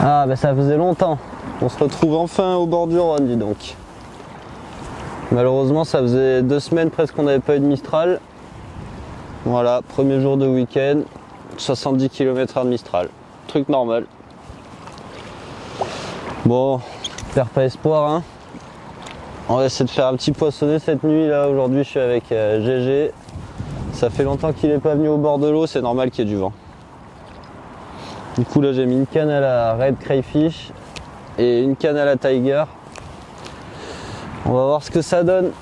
Ah bah ça faisait longtemps. On se retrouve enfin au bord du Rhône, dis donc. Malheureusement ça faisait 2 semaines presque qu'on n'avait pas eu de Mistral. Voilà, premier jour de week-end, 70 km/h de Mistral. Truc normal. Bon, on perd pas espoir hein. On va essayer de faire un petit poissonnet cette nuit là. Aujourd'hui je suis avec GG. Ça fait longtemps qu'il n'est pas venu au bord de l'eau, c'est normal qu'il y ait du vent. Du coup là j'ai mis une canne à la Red Crayfish et une canne à la Tiger. On va voir ce que ça donne.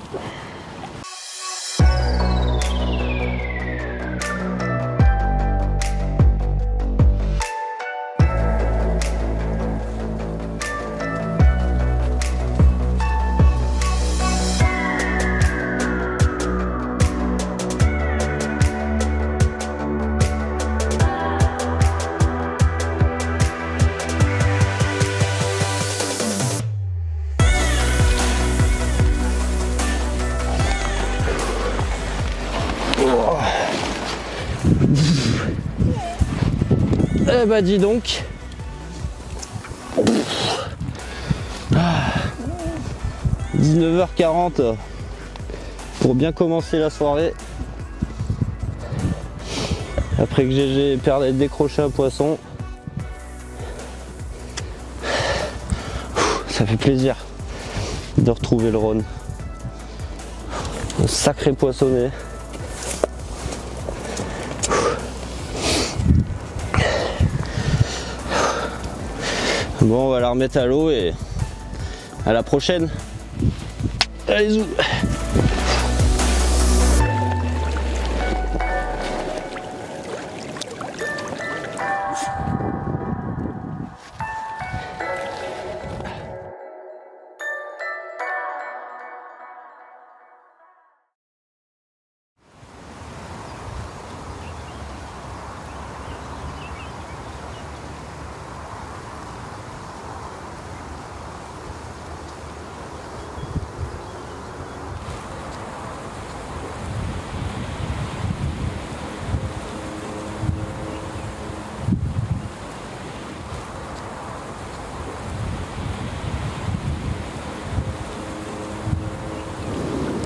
Eh bah dis donc. 19h40 pour bien commencer la soirée. Après que GG décroché un poisson. Ça fait plaisir de retrouver le Rhône. Un sacré poissonnet. Bon, on va la remettre à l'eau et à la prochaine. Allez, zou.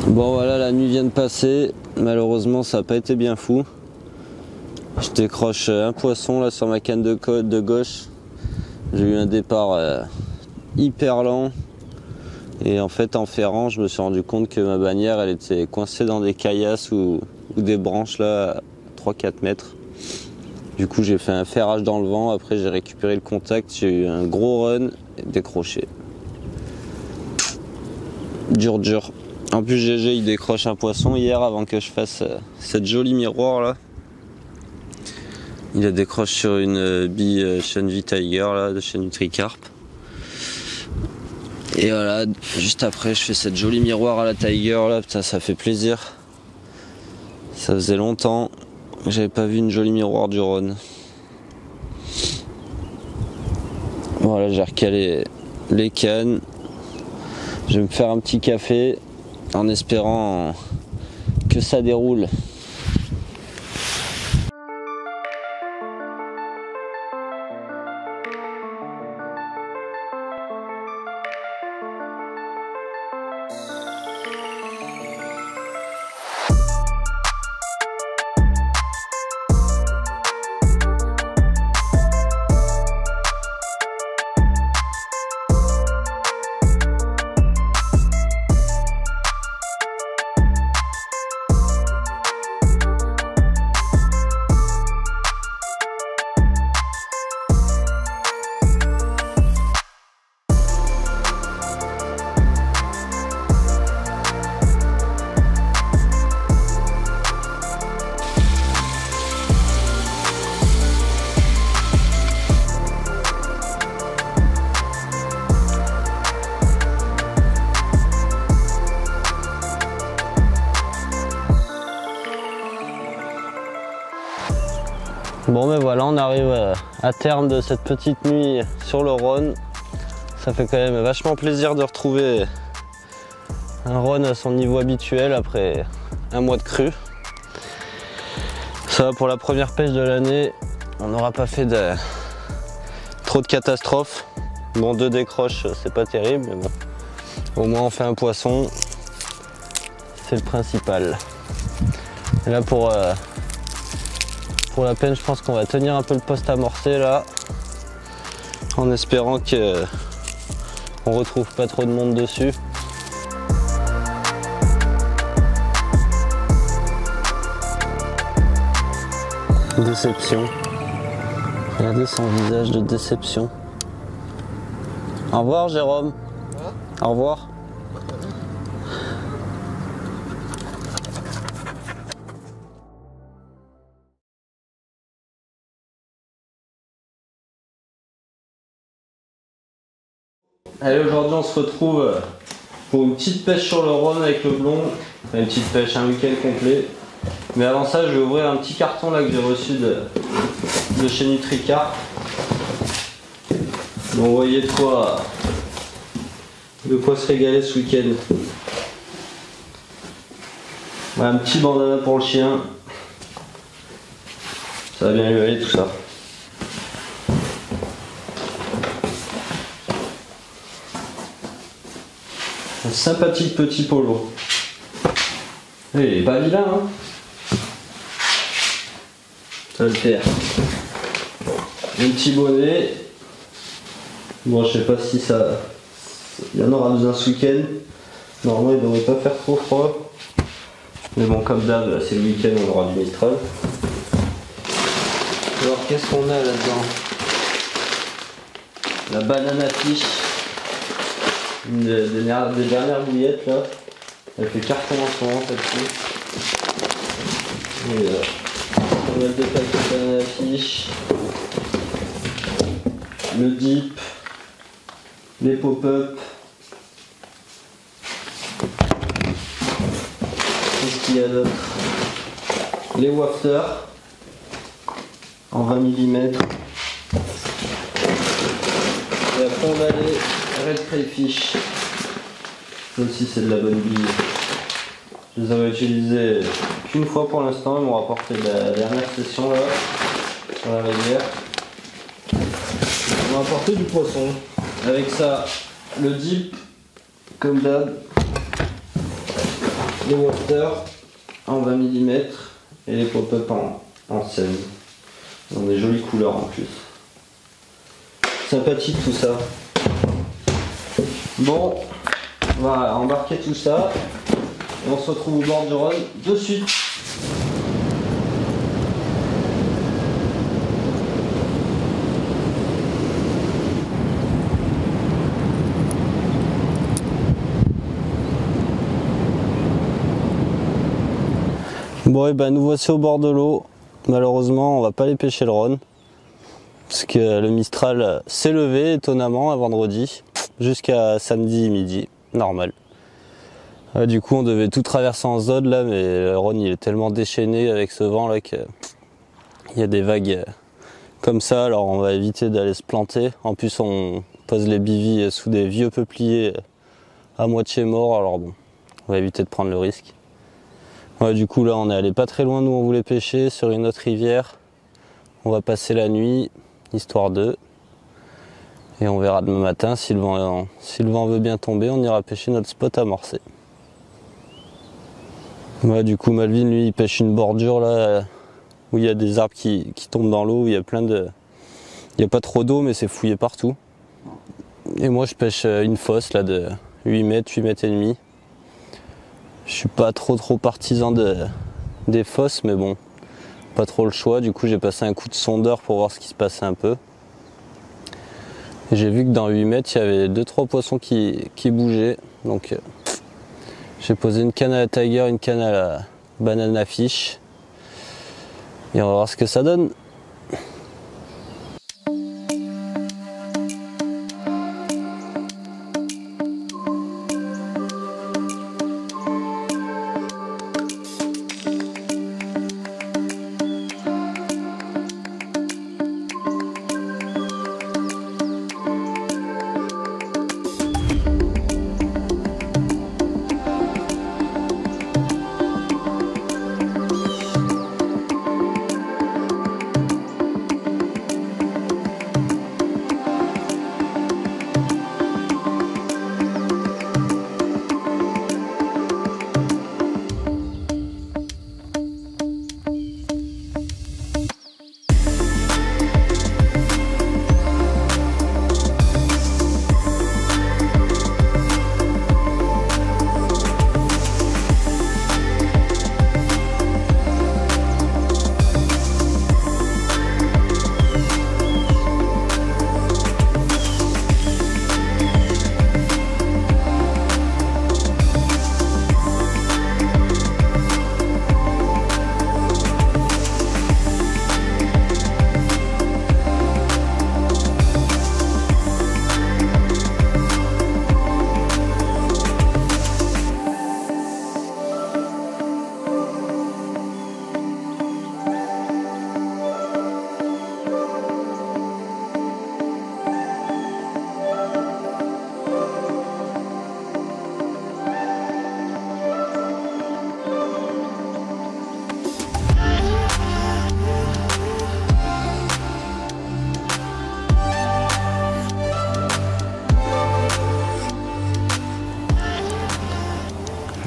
Bon voilà, la nuit vient de passer, malheureusement ça n'a pas été bien fou. Je décroche un poisson là sur ma canne de gauche. J'ai eu un départ hyper lent et en fait en ferrant je me suis rendu compte que ma bannière elle était coincée dans des caillasses ou des branches là à 3-4 mètres. Du coup j'ai fait un ferrage dans le vent, après j'ai récupéré le contact, j'ai eu un gros run et décroché. Dur. En plus GG il décroche un poisson hier avant que je fasse cette jolie miroir là. Il la décroche sur une bille Shenvi Tiger là, de chez Nutricarp. Et voilà, juste après je fais cette jolie miroir à la Tiger là, putain ça fait plaisir. Ça faisait longtemps que j'avais pas vu une jolie miroir du Rhône. Voilà, j'ai recalé les cannes. Je vais me faire un petit café en espérant que ça déroule. Bon mais voilà, on arrive à terme de cette petite nuit sur le Rhône. Ça fait quand même vachement plaisir de retrouver un Rhône à son niveau habituel après un mois de crue. Ça va pour la première pêche de l'année. On n'aura pas fait trop de catastrophes. Bon, 2 décroches, c'est pas terrible, mais bon. Au moins on fait un poisson, c'est le principal. Et là pour la peine, je pense qu'on va tenir un peu le poste amorcé là, en espérant qu'on retrouve pas trop de monde dessus. Déception. Regardez son visage de déception. Au revoir Jérôme. Au revoir. Allez, aujourd'hui on se retrouve pour une petite pêche sur le Rhône avec le blond. Enfin, une petite pêche, un week-end complet. Mais avant ça, je vais ouvrir un petit carton là que j'ai reçu de chez Nutricart. Donc, vous voyez de quoi se régaler ce week-end. Voilà, un petit bandana pour le chien. Ça va bien lui aller tout ça. Un sympathique petit polo. Il est pas vilain, hein. Ça va le faire. Un petit bonnet. Bon, je sais pas si ça... Il y en aura besoin ce week-end. Normalement, il devrait pas faire trop froid. Mais bon, comme d'hab, c'est le week-end, on aura du Mistral. Alors, qu'est-ce qu'on a là-dedans? La banana fish. Une des dernières bouillettes là. Elle fait carton en ce moment celle-ci. On a le détail de banana fish. Le dip. Les pop-up. Qu'est-ce qu'il y a d'autre? Les wafters en 20 mm. Et après on a les red crayfish. Ça aussi c'est de la bonne bille. Je les avais utilisés qu'une fois pour l'instant, ils m'ont rapporté la dernière session là sur la rivière. Ils m'ont apporté du poisson. Avec ça, le dip, comme d'hab, les wafters en 20 mm et les pop-up en scène. Dans des jolies couleurs en plus. Sympathique tout ça. Bon, on va embarquer tout ça et on se retrouve au bord du Rhône de suite. Bon et ben nous voici au bord de l'eau. Malheureusement on va pas aller pêcher le Rhône parce que le Mistral s'est levé étonnamment à vendredi jusqu'à samedi midi, normal. Du coup on devait tout traverser en zone là, mais le Rhône il est tellement déchaîné avec ce vent là qu'il y a des vagues comme ça, alors on va éviter d'aller se planter. En plus on pose les bivis sous des vieux peupliers à moitié morts, alors bon, on va éviter de prendre le risque. Ouais, du coup là on est allé pas très loin d'où on voulait pêcher, sur une autre rivière. On va passer la nuit, histoire d'eux. Et on verra demain matin si le vent veut bien tomber, on ira pêcher notre spot amorcé. Ouais, du coup Malvin lui il pêche une bordure là où il y a des arbres qui tombent dans l'eau, où il y a plein de... Il n'y a pas trop d'eau mais c'est fouillé partout. Et moi je pêche une fosse là de 8 mètres, 8 mètres et demi. Je suis pas trop partisan des fosses, mais bon, pas trop le choix. Du coup j'ai passé un coup de sondeur pour voir ce qui se passait un peu. Et j'ai vu que dans 8 mètres il y avait 2-3 poissons qui bougeaient. Donc j'ai posé une canne à la tiger, une canne à la banana fish. Et on va voir ce que ça donne.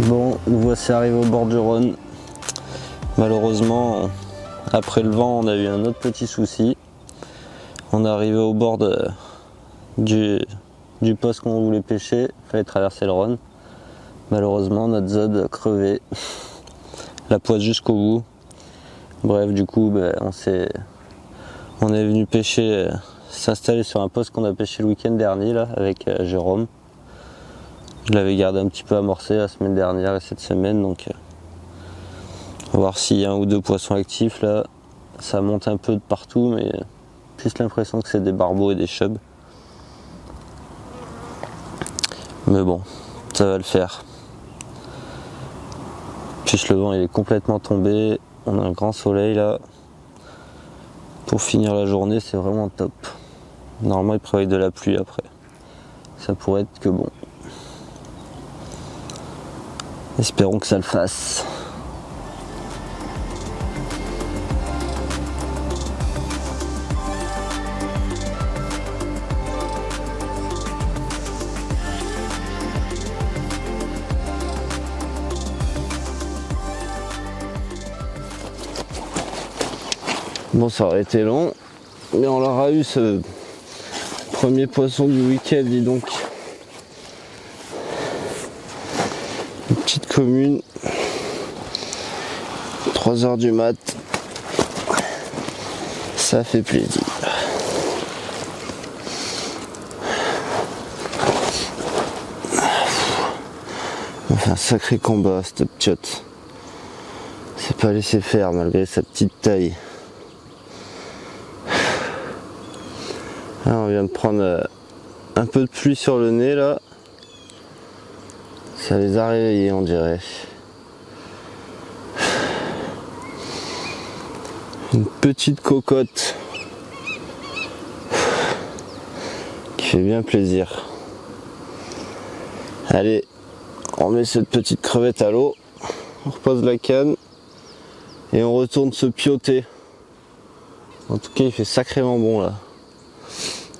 Bon, nous voici arrivés au bord du Rhône. Malheureusement, après le vent, on a eu un autre petit souci. On est arrivé au bord du poste qu'on voulait pêcher. Il fallait traverser le Rhône. Malheureusement, notre zod a crevé. La poisse jusqu'au bout. Bref, du coup, on est venu pêcher, s'installer sur un poste qu'on a pêché le week-end dernier là, avec Jérôme. Je l'avais gardé un petit peu amorcé la semaine dernière et cette semaine, donc on va voir s'il y a un ou deux poissons actifs là. Ça monte un peu de partout, mais plus l'impression que c'est des barbeaux et des chubs. Mais bon, ça va le faire. Puis le vent il est complètement tombé, on a un grand soleil là. Pour finir la journée, c'est vraiment top. Normalement, il prévoit de la pluie après. Ça pourrait être que bon. Espérons que ça le fasse. Bon, ça aurait été long, mais on l'aura eu ce premier poisson du week-end, dis donc. Une petite commune, 3 h du mat, ça fait plaisir. On fait un sacré combat, cette piotte. C'est pas laissé faire malgré sa petite taille. Là, on vient de prendre un peu de pluie sur le nez là. Ça les a réveillés, on dirait. Une petite cocotte qui fait bien plaisir. Allez, on met cette petite crevette à l'eau, on repose la canne et on retourne se pioter. En tout cas, il fait sacrément bon là.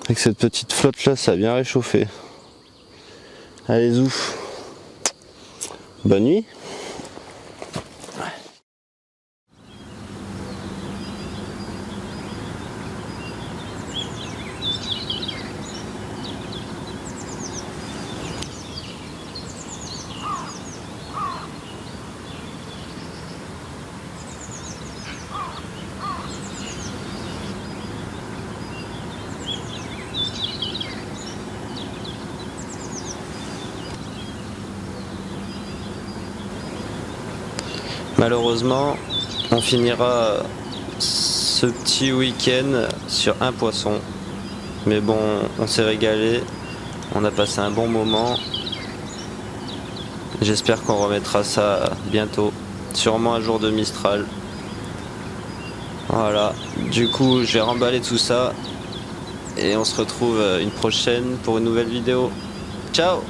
Avec cette petite flotte là, ça a bien réchauffé. Allez, zouf. Bonne nuit. Malheureusement, on finira ce petit week-end sur un poisson. Mais bon, on s'est régalé, on a passé un bon moment. J'espère qu'on remettra ça bientôt, sûrement un jour de Mistral. Voilà, du coup je vais remballer tout ça et on se retrouve une prochaine pour une nouvelle vidéo. Ciao!